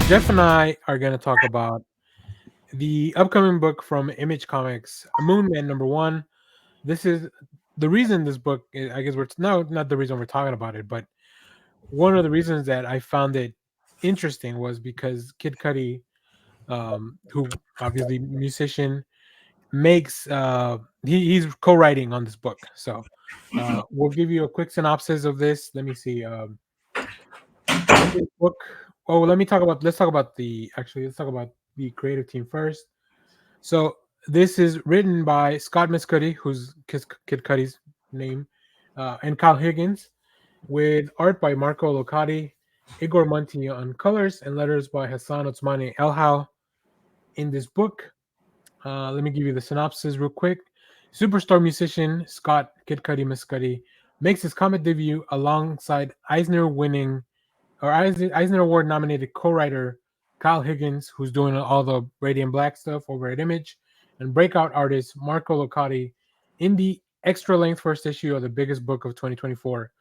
Jeff and I are going to talk about the upcoming book from ImageComics, Moon Man #1. This is the reason this book, I guess, we're no, not the reason we're talking about it, but one of the reasons that I found it interesting was because Kid Cudi, who obviously musician, makes he's co-writing on this book. So we'll give you a quick synopsis of this. Let me see. In this book, oh, let's talk about the creative team first. So this is written by Scott Mescudi, who's Kid Cudi's name, and Kyle Higgins, with art by Marco Locati, Igor Monti on colors, and letters by Hassan Otsmani Elhau. In this book, let me give you the synopsis real quick. Superstar musician Scott Kid Cudi Mescudi makes his comic debut alongside Eisner Award nominated co-writer Kyle Higgins, who's doing all the Radiant Black stuff over at Image, and breakout artist Marco Locati in the extra length first issue of the biggest book of 2024.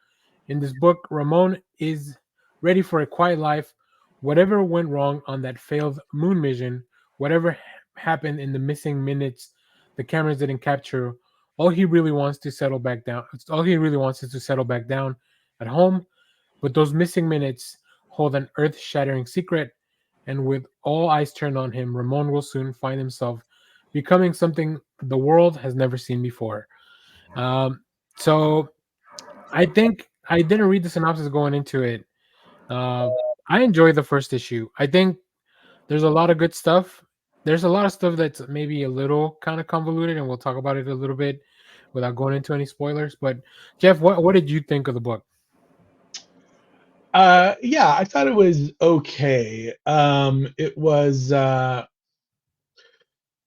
In this book, Ramon is ready for a quiet life. Whatever went wrong on that failed moon mission, whatever happened in the missing minutes the cameras didn't capture, all he really wants to settle back down. All he really wants is to settle back down at home. But those missing minutes hold an earth-shattering secret, and with all eyes turned on him, Ramon will soon find himself becoming something the world has never seen before. So I think I didn't read the synopsis going into it. I enjoyed the first issue. I think there's a lot of good stuff. There's a lot of stuff that's maybe a little kind of convoluted, and we'll talk about it a little bit without going into any spoilers. But Jeff, what did you think of the book? Yeah, I thought it was okay. It was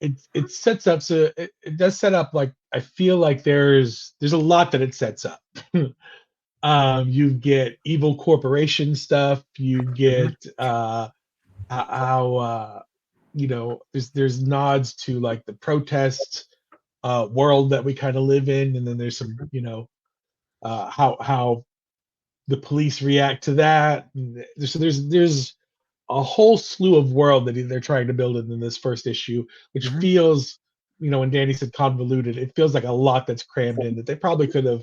it sets up, so it does set up, like, I feel like there's a lot that it sets up. You get evil corporation stuff, you get how there's nods to, like, the protest world that we kind of live in, and then there's some, how the police react to that. And there's a whole slew of world that they're trying to build in this first issue, which feels, when Danny said convoluted, it feels like a lot that's crammed in that they probably could have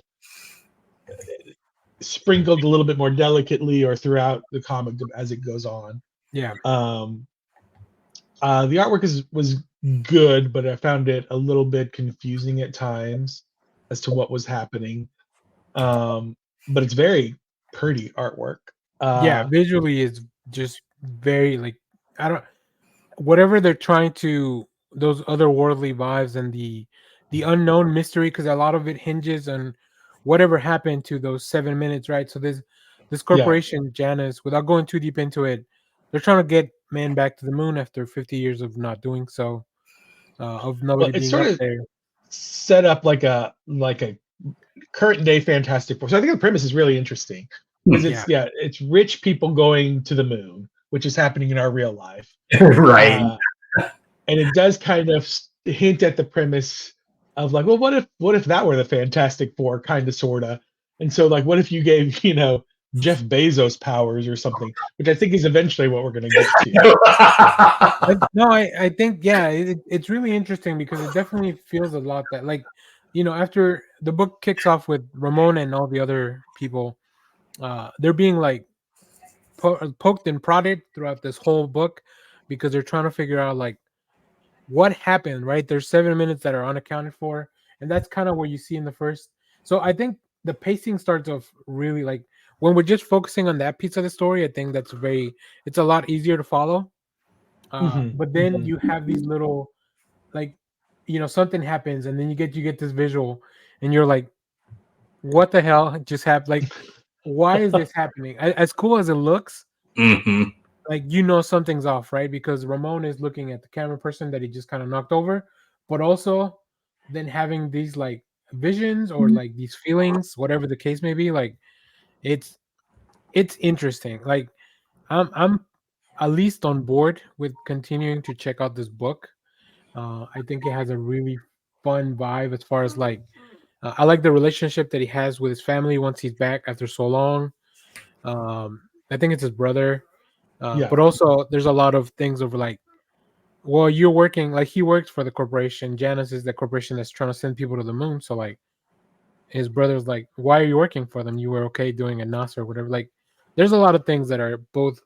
sprinkled a little bit more delicately or throughout the comic as it goes on. Yeah. The artwork was good, but I found it a little bit confusing at times as to what was happening. But it's very pretty artwork. Yeah, visually is just very, like, I don't, whatever they're trying to, those otherworldly vibes and the unknown mystery, because a lot of it hinges on whatever happened to those 7 minutes, right? So this corporation, Janus, without going too deep into it, they're trying to get man back to the moon after 50 years of not doing so, of nobody being up there. Set up like a current day Fantastic Four. So I think the premise is really interesting because it's rich people going to the moon, which is happening in our real life, right? And it does kind of hint at the premise of, like, well, what if that were the Fantastic Four, kind of, sorta. And so, like, what if you gave Jeff Bezos powers or something, which I think is eventually what we're going to get to. No, I think, it's really interesting because it definitely feels a lot that, like, after the book kicks off with Ramon and all the other people, they're being, like, poked and prodded throughout this whole book because they're trying to figure out, like, what happened, right? There's 7 minutes that are unaccounted for, and that's kind of what you see in the first. So I think the pacing starts off really, like, when we're just focusing on that piece of the story, I think it's a lot easier to follow. But then you have these little, like, something happens, and then you get this visual, and you're like, what the hell just happened? Like, why is this happening? As cool as it looks, like, something's off, right? Because Ramon is looking at the camera person that he just kind of knocked over, but also then having these, like, visions or, like, these feelings, whatever the case may be. Like, it's interesting. Like, I'm at least on board with continuing to check out this book. I think it has a really fun vibe as far as, like, I like the relationship that he has with his family once he's back after so long. I think it's his brother. But also there's a lot of things of like, well, you're working, like he works for the corporation. Janus is the corporation that's trying to send people to the moon. So like his brother's like, why are you working for them? You were okay doing a NASA or whatever. Like there's a lot of things that are both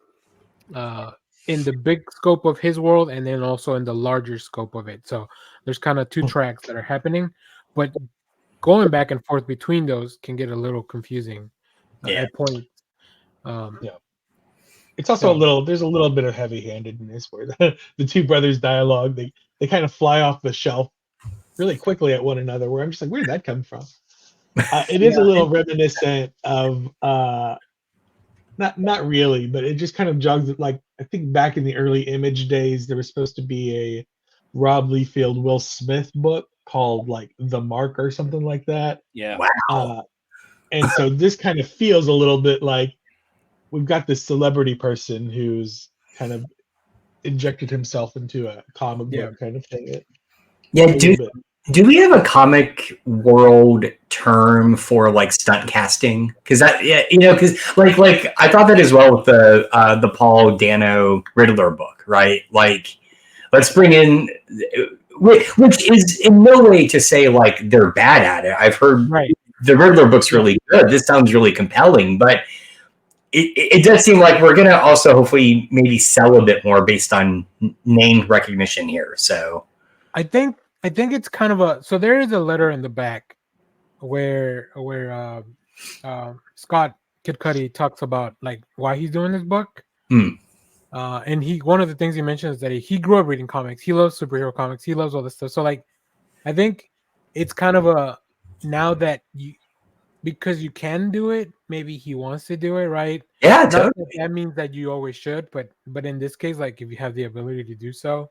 in the big scope of his world and then also in the larger scope of it. So there's kind of two tracks that are happening, but going back and forth between those can get a little confusing at points. It's also there's a little bit of heavy-handedness where the two brothers dialogue, they kind of fly off the shelf really quickly at one another, where I'm just like, where did that come from? It is a little reminiscent of not really, but it just kind of jogs it. Like I think back in the early Image days, there was supposed to be a Rob Liefeld, Will Smith book called like The Mark or something like that. Yeah. Wow. And so this kind of feels a little bit like we've got this celebrity person who's kind of injected himself into a comic book kind of thing. Do we have a comic world term for like stunt casting? Because that, because like I thought that as well with the Paul Dano Riddler book, right? Like, let's bring in, which is in no way to say like they're bad at it. I've heard the Riddler book's really good. This sounds really compelling, but it does seem like we're gonna also hopefully maybe sell a bit more based on name recognition here. So I think it's kind of so there is a letter in the back where Scott Kid Cudi talks about like why he's doing this book. And one of the things he mentions is that he grew up reading comics. He loves superhero comics. He loves all this stuff. So like, I think it's kind of now that because you can do it, maybe he wants to do it, right? Yeah, totally. That means that you always should, but in this case, like if you have the ability to do so,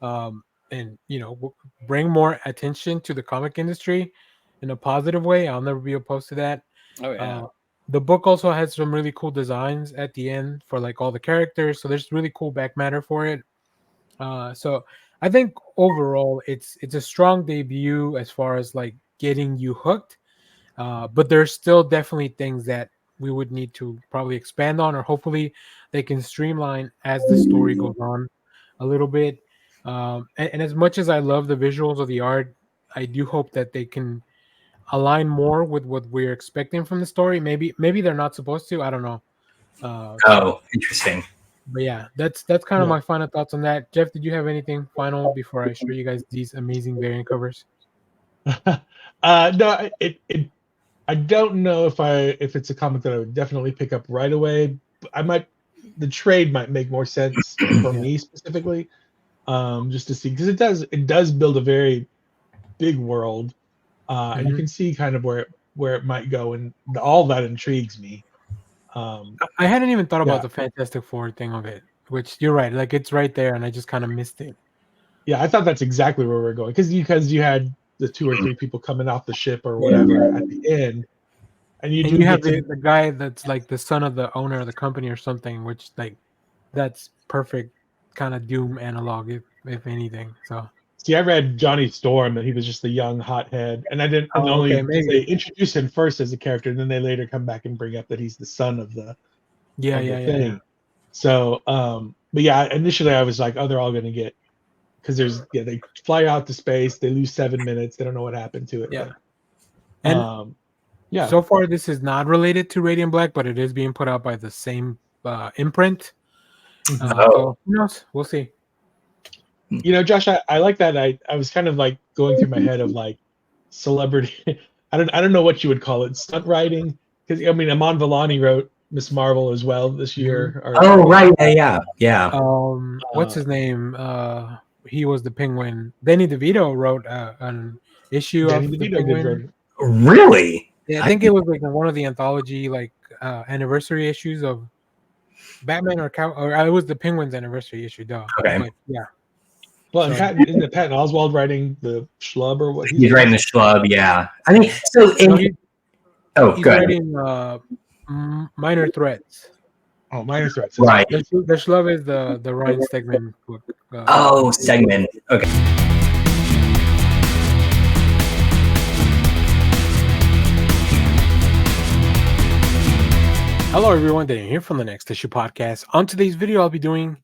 and bring more attention to the comic industry in a positive way, I'll never be opposed to that. Oh yeah. The book also has some really cool designs at the end for like all the characters, so there's really cool back matter for it. So I think overall it's a strong debut as far as like getting you hooked. But there's still definitely things that we would need to probably expand on, or hopefully they can streamline as the story goes on a little bit. And as much as I love the visuals of the art, I do hope that they can align more with what we're expecting from the story. Maybe they're not supposed to. I don't know. Interesting. But yeah, that's kind of my final thoughts on that. Jeff, did you have anything final before I show you guys these amazing variant covers? No, I don't know if it's a comic that I would definitely pick up right away. The trade might make more sense for me specifically, just to see, because it does build a very big world, and you can see kind of where it might go, and all that intrigues me. I hadn't even thought about the Fantastic Four thing of it, which you're right, like it's right there, and I just kind of missed it. Yeah, I thought that's exactly where we're going, because you had the 2 or 3 people coming off the ship or whatever at the end, and you have the guy that's like the son of the owner of the company or something, which like that's perfect kind of Doom analog, if anything. So see, I read Johnny Storm that he was just a young hothead, and I didn't. They introduce him first as a character, and then they later come back and bring up that he's the son of the thing. So, but yeah, initially I was like, oh, they're all going to get. Because they fly out to space, they lose 7 minutes, they don't know what happened to it. Yeah. But, and so far this is not related to Radiant Black, but it is being put out by the same imprint. So who knows? We'll see. Josh, I like that. I was kind of like going through my head of like celebrity. I don't know what you would call it, stunt writing. Because Amon Villani wrote Miss Marvel as well this year. Right, yeah. What's his name? He was the Penguin. Danny DeVito wrote an issue of the Penguin. Really? Yeah, I think it was like one of the anthology anniversary issues of Batman or it was the Penguin's anniversary issue, though. Okay. But, yeah. Well, isn't Patton Oswalt writing the Schlub or what? He's writing the Schlub, yeah. I mean, so he's good. writing Minor Threats. Oh, Minor Threats. Right. The Schlub is the Ryan Stegman book. Stegman. Okay. I Hello, everyone. Daniel here from the Next Issue Podcast. On today's video, I'll be doing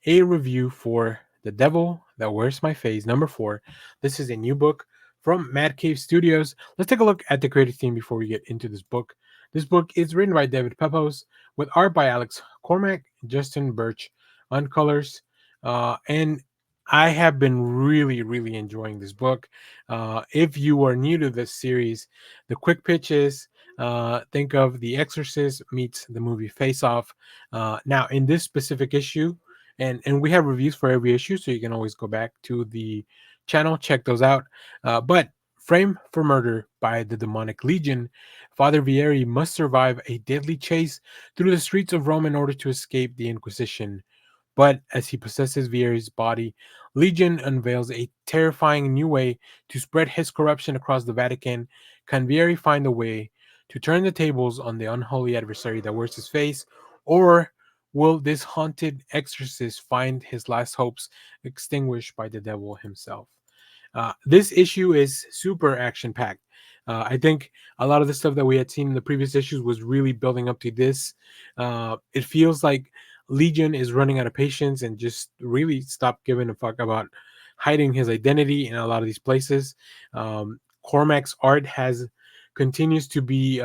a review for The Devil That Wears My Face, #4. This is a new book from MadCaveStudios. Let's take a look at the creative team before we get into this book. This book is written by David Pepose with art by Alex Cormack, Justin Birch on colors. And I have been really enjoying this book. If you are new to this series, the quick pitch is think of The Exorcist meets the movie Face Off. Now, in this specific issue, and we have reviews for every issue, so you can always go back to the channel, check those out. But Frame for Murder by the Demonic Legion, Father Vieri must survive a deadly chase through the streets of Rome in order to escape the Inquisition. But as he possesses Vieri's body, Legion unveils a terrifying new way to spread his corruption across the Vatican. Can Vieri find a way to turn the tables on the unholy adversary that wears his face, or will this haunted exorcist find his last hopes extinguished by the devil himself? This issue is super action packed. I think a lot of the stuff that we had seen in the previous issues was really building up to this. It feels like Legion is running out of patience and just really stopped giving a fuck about hiding his identity in a lot of these places. Cormac's art continues to be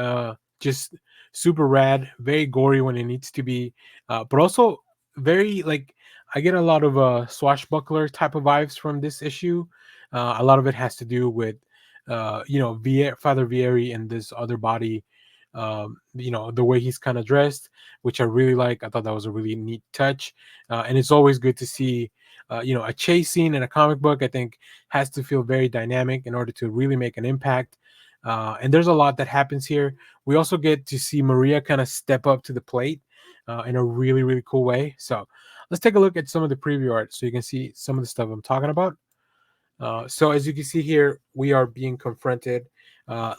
just super rad, very gory when it needs to be, but also very like I get a lot of swashbuckler type of vibes from this issue. A lot of it has to do with Father Vieri and this other body. The way he's kind of dressed, which I really like. I thought that was a really neat touch, and it's always good to see a chase scene in a comic book. I think has to feel very dynamic in order to really make an impact. And there's a lot that happens here. We also get to see Maria kind of step up to the plate in a really cool way. So let's take a look at some of the preview art so you can see some of the stuff I'm talking about. So as you can see here, we are being confronted.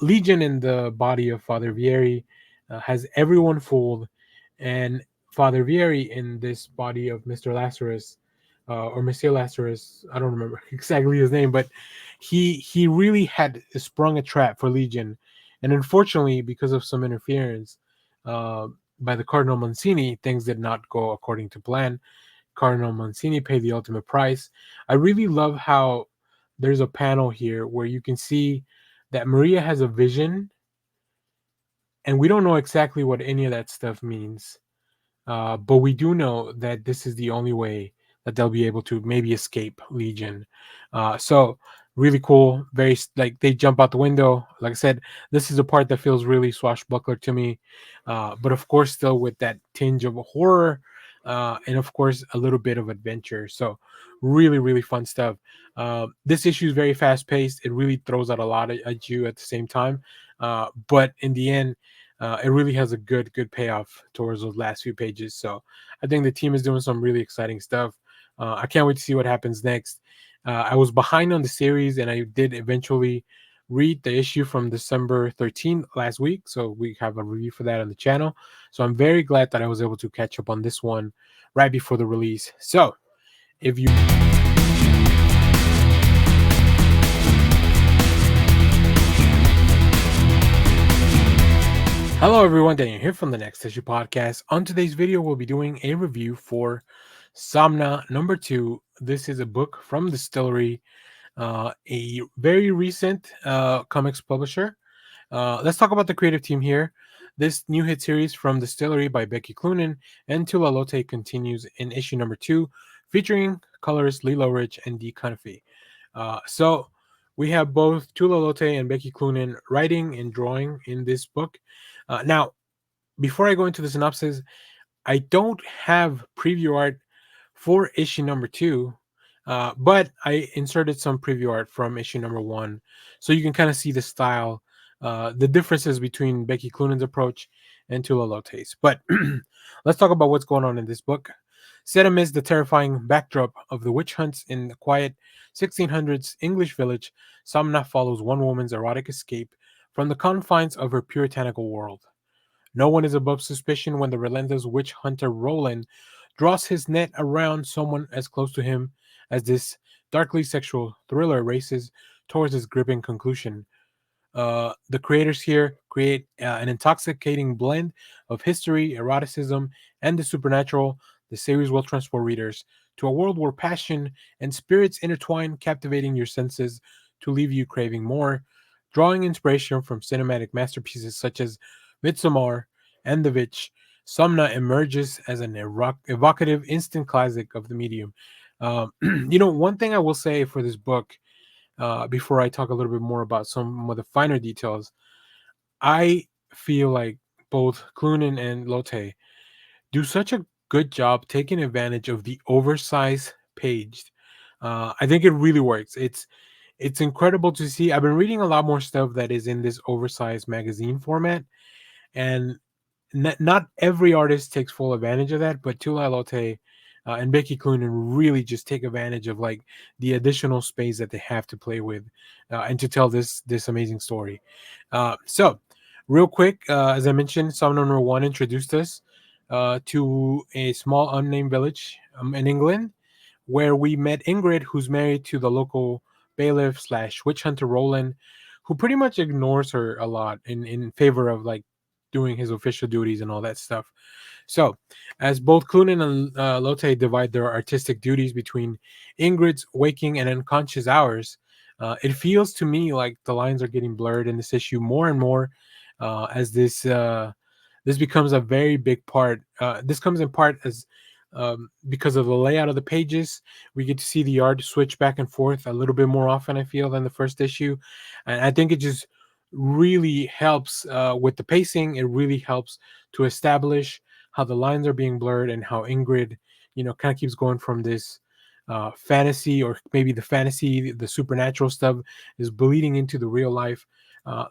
Legion in the body of Father Vieri has everyone fooled, and Father Vieri in this body of Mr. Lazarus or Monsieur Lazarus, I don't remember exactly his name, but he really had sprung a trap for Legion, and unfortunately, because of some interference by the Cardinal Mancini, things did not go according to plan. Cardinal Mancini paid the ultimate price. I really love how there's a panel here where you can see that Maria has a vision, and we don't know exactly what any of that stuff means. But we do know that this is the only way that they'll be able to maybe escape Legion. So really cool. Very like they jump out the window. Like I said, this is a part that feels really swashbuckler to me, but of course still with that tinge of horror, and of course a little bit of adventure. So really fun stuff. This issue is very fast paced. It really throws out a lot at you at the same time, but in the end. It really has a good payoff towards those last few pages. So I think the team is doing some really exciting stuff. I can't wait to see what happens next. I was behind on the series, and I did eventually read the issue from December 13th last week. So we have a review for that on the channel. So I'm very glad that I was able to catch up on this one right before the release. So if you... Hello everyone, Daniel here from the Next Issue Podcast. On today's video, we'll be doing a review for SOMNA #2. This is a book from DSTLRY, a very recent comics publisher. Let's talk about the creative team here. This new hit series from DSTLRY by Becky Cloonan and Tula Lotte continues in issue #2, featuring colorist Lilo Rich and Dee Cunniffe. So we have both Tula Lotte and Becky Cloonan writing and drawing in this book. Now, before I go into the synopsis, I don't have preview art for issue #2, but I inserted some preview art from issue #1, so you can kind of see the style, the differences between Becky Cloonan's approach and Tula Lotte's. But let's talk about what's going on in this book. Set amidst the terrifying backdrop of the witch hunts in the quiet 1600s English village, Somna follows one woman's erotic escape from the confines of her puritanical world. No one is above suspicion when the relentless witch hunter Roland draws his net around someone as close to him as this darkly sexual thriller races towards its gripping conclusion. The creators here create an intoxicating blend of history, eroticism, and the supernatural. The series will transport readers to a world where passion and spirits intertwine, captivating your senses to leave you craving more. Drawing inspiration from cinematic masterpieces such as Midsommar and The Witch, Somna emerges as an evocative instant classic of the medium. One thing I will say for this book, before I talk a little bit more about some of the finer details, I feel like both Clunan and Lotte do such a good job taking advantage of the oversized page. I think it really works. It's incredible to see. I've been reading a lot more stuff that is in this oversized magazine format, and not every artist takes full advantage of that, but Tula Lotte and Becky Cloonan really just take advantage of like the additional space that they have to play with and to tell this amazing story. So, real quick, as I mentioned, Psalm number one introduced us to a small unnamed village in England where we met Ingrid, who's married to the local bailiff slash witch hunter Roland, who pretty much ignores her a lot in favor of like doing his official duties and all that stuff. So, as both Clunan and Lotte divide their artistic duties between Ingrid's waking and unconscious hours, it feels to me like the lines are getting blurred in this issue more and more as this becomes a very big part. This comes in part as because of the layout of the pages. We get to see the art switch back and forth a little bit more often, I feel, than the first issue. And I think it just really helps with the pacing. It really helps to establish how the lines are being blurred and how Ingrid, kind of keeps going from this fantasy, or maybe the fantasy, the supernatural stuff is bleeding into the real life.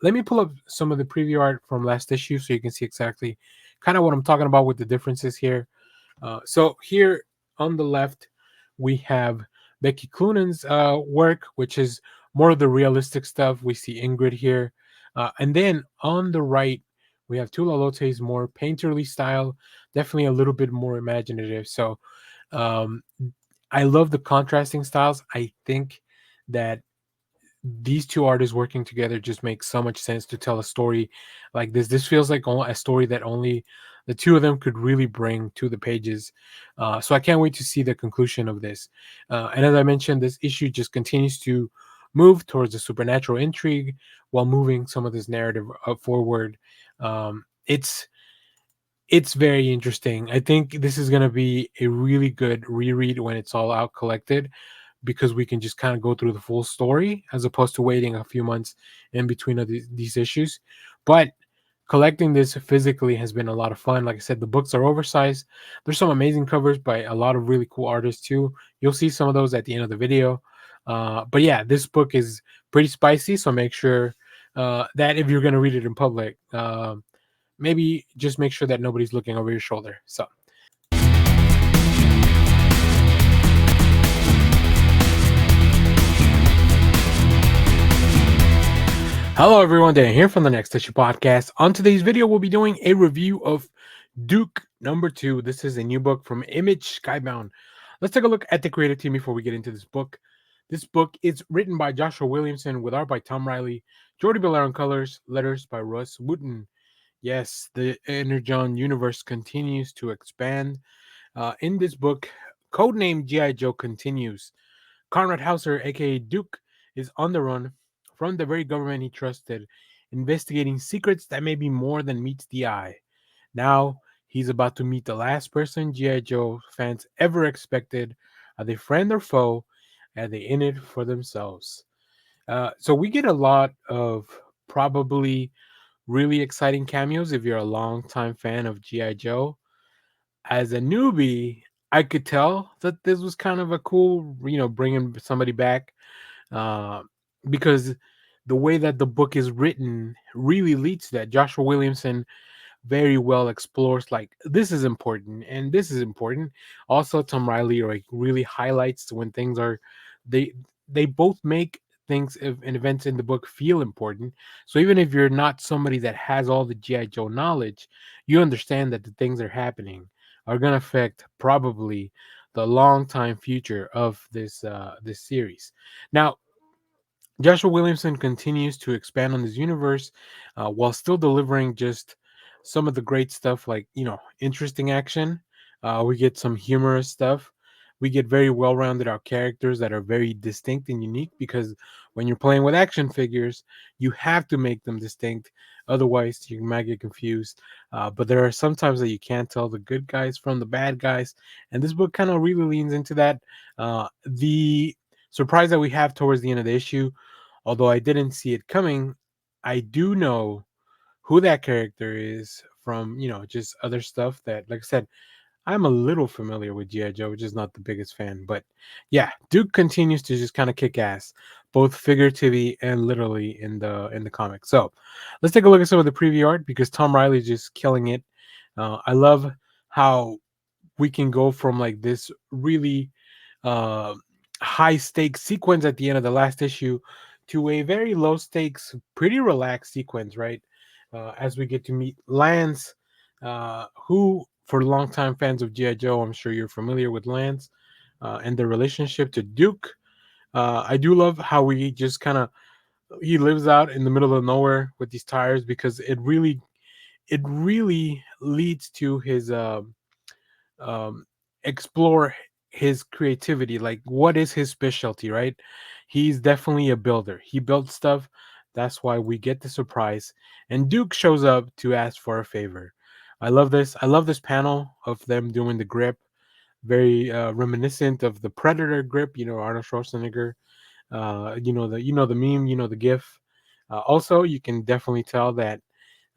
Let me pull up some of the preview art from last issue so you can see exactly kind of what I'm talking about with the differences here. So here on the left, we have Becky Cloonan's work, which is more of the realistic stuff. We see Ingrid here. And then on the right, we have Tula Lotte's more painterly style, definitely a little bit more imaginative. So um, I love the contrasting styles. I think that these two artists working together just makes so much sense to tell a story like this. This feels like a story that only the two of them could really bring to the pages. So I can't wait to see the conclusion of this. And as I mentioned, this issue just continues to move towards the supernatural intrigue while moving some of this narrative forward. It's very interesting. I think this is going to be a really good reread when it's all out collected, because we can just kind of go through the full story as opposed to waiting a few months in between of these issues. But collecting this physically has been a lot of fun. Like I said, the books are oversized. There's some amazing covers by a lot of really cool artists too. You'll see some of those at the end of the video. But yeah, this book is pretty spicy, so make sure that if you're going to read it in public, maybe just make sure that nobody's looking over your shoulder. So hello everyone, Dan here from the Next Issue Podcast. On today's video, we'll be doing a review of Duke number 2. This is a new book from Image Skybound. Let's take a look at the creative team before we get into this book. This book is written by Joshua Williamson with art by Tom Riley, Jordi Belair on colors, letters by Russ Wooten. Yes, the Energon universe continues to expand. In this book, codename G.I. Joe continues. Conrad Hauser, aka Duke, is on the run from the very government he trusted, investigating secrets that may be more than meets the eye. Now, he's about to meet the last person G.I. Joe fans ever expected. Are they friend or foe? Are they in it for themselves? So we get a lot of probably really exciting cameos if you're a longtime fan of G.I. Joe. As a newbie, I could tell that this was kind of a cool, bringing somebody back, uh, because the way that the book is written really leads to that. Joshua Williamson very well explores like this is important and this is important. Also, Tom Riley like really highlights when things are they they both make things and events in the book feel important. So even if you're not somebody that has all the GI Joe knowledge, you understand that the things that are happening are going to affect probably the long time future of this series. Now, Joshua Williamson continues to expand on this universe while still delivering just some of the great stuff, like, interesting action. We get some humorous stuff. We get very well rounded out characters that are very distinct and unique, because when you're playing with action figures, you have to make them distinct. Otherwise, you might get confused. But there are sometimes that you can't tell the good guys from the bad guys. And this book kind of really leans into that. The surprise that we have towards the end of the issue, although I didn't see it coming, I do know who that character is from, just other stuff that, like I said, I'm a little familiar with G.I. Joe, just not the biggest fan. But yeah, Duke continues to just kind of kick ass, both figuratively and literally in the comic. So let's take a look at some of the preview art, because Tom Riley's just killing it. I love how we can go from like this really uh, high stakes sequence at the end of the last issue to a very low stakes, pretty relaxed sequence, right? As we get to meet Lance, who, for longtime fans of G.I. Joe, I'm sure you're familiar with Lance and the relationship to Duke. I do love how we just kind of, he lives out in the middle of nowhere with these tires, because it really leads to his um, explore his creativity. Like, what is his specialty, right? He's definitely a builder. He builds stuff. That's why we get the surprise. And Duke shows up to ask for a favor. I love this. I love this panel of them doing the grip. Very reminiscent of the Predator grip, Arnold Schwarzenegger. The meme, the GIF. Also, you can definitely tell that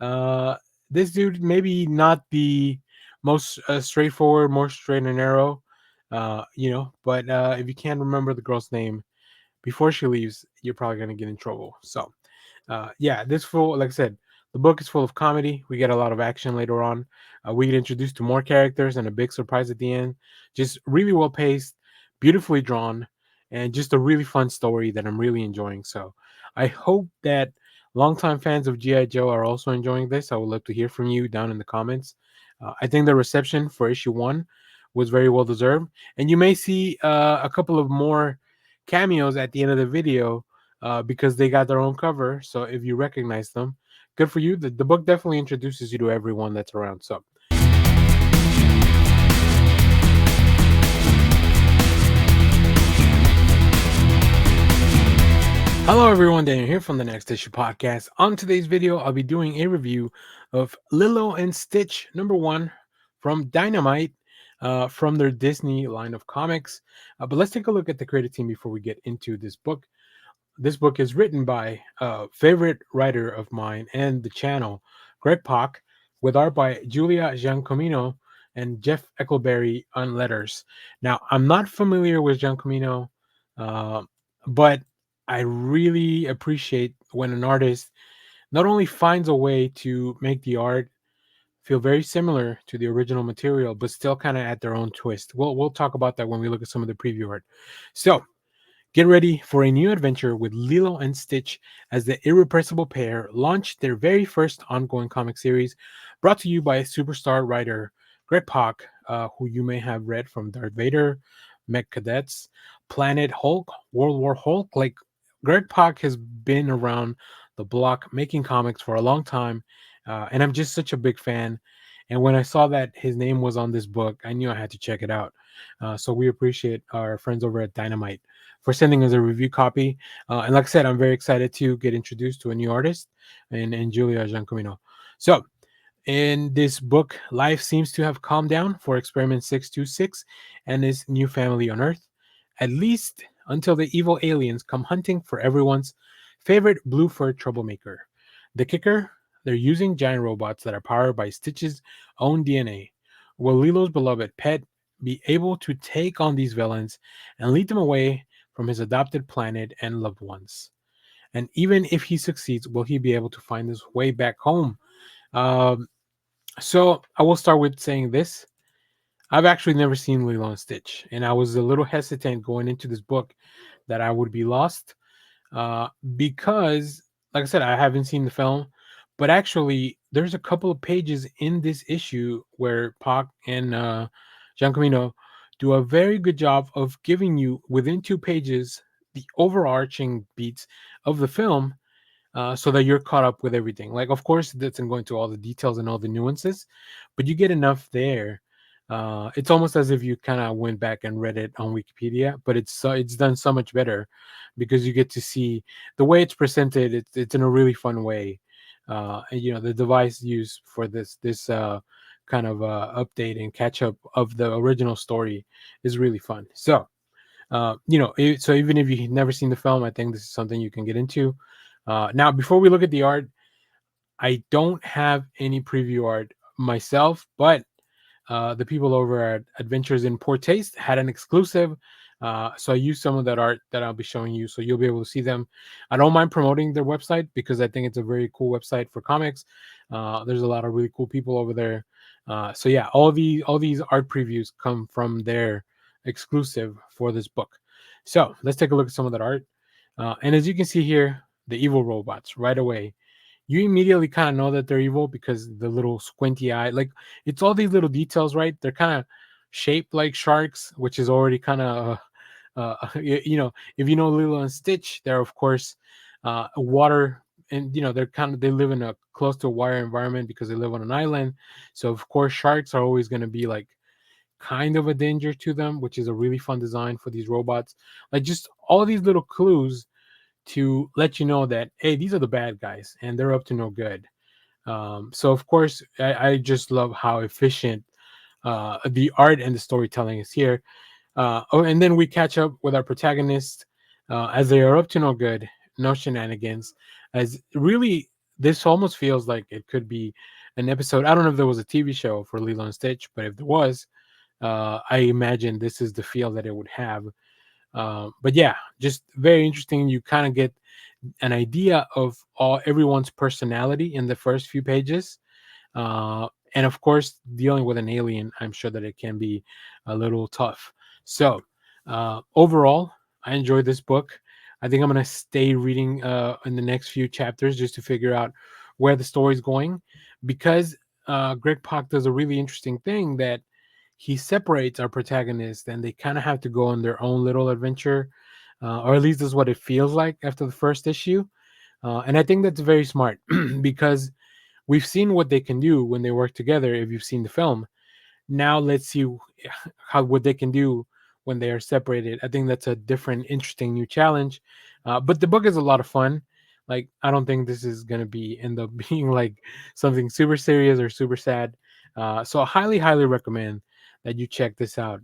uh, this dude maybe not the most straightforward, more straight and narrow, but if you can't remember the girl's name before she leaves, you're probably gonna get in trouble. So yeah, like I said, the book is full of comedy. We get a lot of action later on. We get introduced to more characters and a big surprise at the end. Just really well paced, beautifully drawn, and just a really fun story that I'm really enjoying. So I hope that longtime fans of GI Joe are also enjoying this. I would love to hear from you down in the comments. I think the reception for issue 1 was very well deserved, and you may see a couple of more cameos at the end of the video because they got their own cover. So if you recognize them, good for you. The book definitely introduces you to everyone that's around. So hello everyone, Daniel here from the Next Issue Podcast. On today's video, I'll be doing a review of Lilo and Stitch #1 from Dynamite, from their Disney line of comics. But let's take a look at the creative team before we get into this book. This book is written by a favorite writer of mine and the channel, Greg Pak, with art by Julia Giancomino and Jeff Eckleberry on letters. Now, I'm not familiar with Giancomino, uh, but I really appreciate when an artist not only finds a way to make the art feel very similar to the original material, but still kind of add their own twist. We'll talk about that when we look at some of the preview art. So get ready for a new adventure with Lilo and Stitch as the irrepressible pair launch their very first ongoing comic series, brought to you by superstar writer Greg Pak, who you may have read from Darth Vader, Mech Cadets, Planet Hulk, World War Hulk. Like, Greg Pak has been around the block making comics for a long time, and I'm just such a big fan. And when I saw that his name was on this book, I knew I had to check it out. So we appreciate our friends over at Dynamite for sending us a review copy. And like I said, I'm very excited to get introduced to a new artist and Julia Giancomino. So in this book, life seems to have calmed down for Experiment 626 and his new family on Earth, at least until the evil aliens come hunting for everyone's favorite blue fur troublemaker. The kicker? They're using giant robots that are powered by Stitch's own DNA. Will Lilo's beloved pet be able to take on these villains and lead them away from his adopted planet and loved ones? And even if he succeeds, will he be able to find his way back home? Um, so I will start with saying this. I've actually never seen Lilo and Stitch, and I was a little hesitant going into this book that I would be lost because, like I said, I haven't seen the film. But actually, there's a couple of pages in this issue where Pak and Giancomino do a very good job of giving you, within 2 pages, the overarching beats of the film, so that you're caught up with everything. Like, of course, it doesn't go into all the details and all the nuances, but you get enough there. It's almost as if you kind of went back and read it on Wikipedia, but it's done so much better because you get to see the way it's presented. It's in a really fun way. And, you know, the device used for this kind of update and catch up of the original story is really fun. So, you know, so even if you've never seen the film, I think this is something you can get into. Now, before we look at the art, I don't have any preview art myself, but the people over at Adventures in Poor Taste had an exclusive. So I used some of that art that I'll be showing you, so you'll be able to see them. I don't mind promoting their website because I think it's a very cool website for comics. There's a lot of really cool people over there. So yeah, all these art previews come from their exclusive for this book. So let's take a look at some of that art. And as you can see here, the evil robots right away. You immediately kind of know that they're evil because the little squinty eye, like it's all these little details, right? They're kind of shaped like sharks, which is already kind of, you know, if you know Lilo and Stitch, they're of course water, and you know they live in a close to a water environment because they live on an island. So of course sharks are always going to be like kind of a danger to them, which is a really fun design for these robots. Like just all these little clues to let you know that hey, these are the bad guys and they're up to no good. So of course, I just love how efficient the art and the storytelling is here. Oh, and then we catch up with our protagonist as they are up to no good, no shenanigans. As really, this almost feels like it could be an episode. I don't know if there was a TV show for Lilo and Stitch, but if there was, I imagine this is the feel that it would have. But yeah, just very interesting. You kind of get an idea of everyone's personality in the first few pages. And of course, dealing with an alien, I'm sure that it can be a little tough. So, overall, I enjoyed this book. I think I'm going to stay reading in the next few chapters just to figure out where the story's going, because Greg Pak does a really interesting thing that he separates our protagonists and they kind of have to go on their own little adventure, or at least that's what it feels like after the first issue. And I think that's very smart because we've seen what they can do when they work together. If you've seen the film, now let's see how what they can do when they are separated. I think that's a different, interesting new challenge. But the book is a lot of fun. Like I don't think this is gonna be end up being like something super serious or super sad. So I highly, highly recommend that you check this out.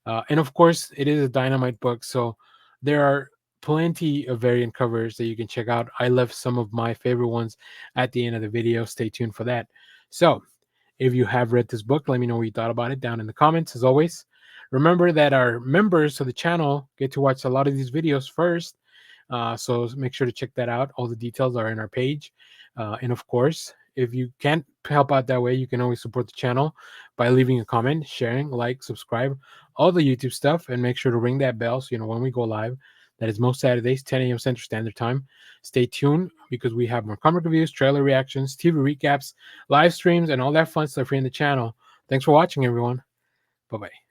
And of course, it is a Dynamite book, so there are plenty of variant covers that you can check out. I left some of my favorite ones at the end of the video. Stay tuned for that. So if you have read this book, let me know what you thought about it down in the comments. As always, remember that our members of the channel get to watch a lot of these videos first. So make sure to check that out. All the details are in our page. And of course, if you can't help out that way, you can always support the channel by leaving a comment, sharing, like, subscribe, all the YouTube stuff, and make sure to ring that bell so you know when we go live. That is most Saturdays, 10 a.m. Central Standard Time. Stay tuned because we have more comic reviews, trailer reactions, TV recaps, live streams, and all that fun stuff here in the channel. Thanks for watching, everyone. Bye-bye.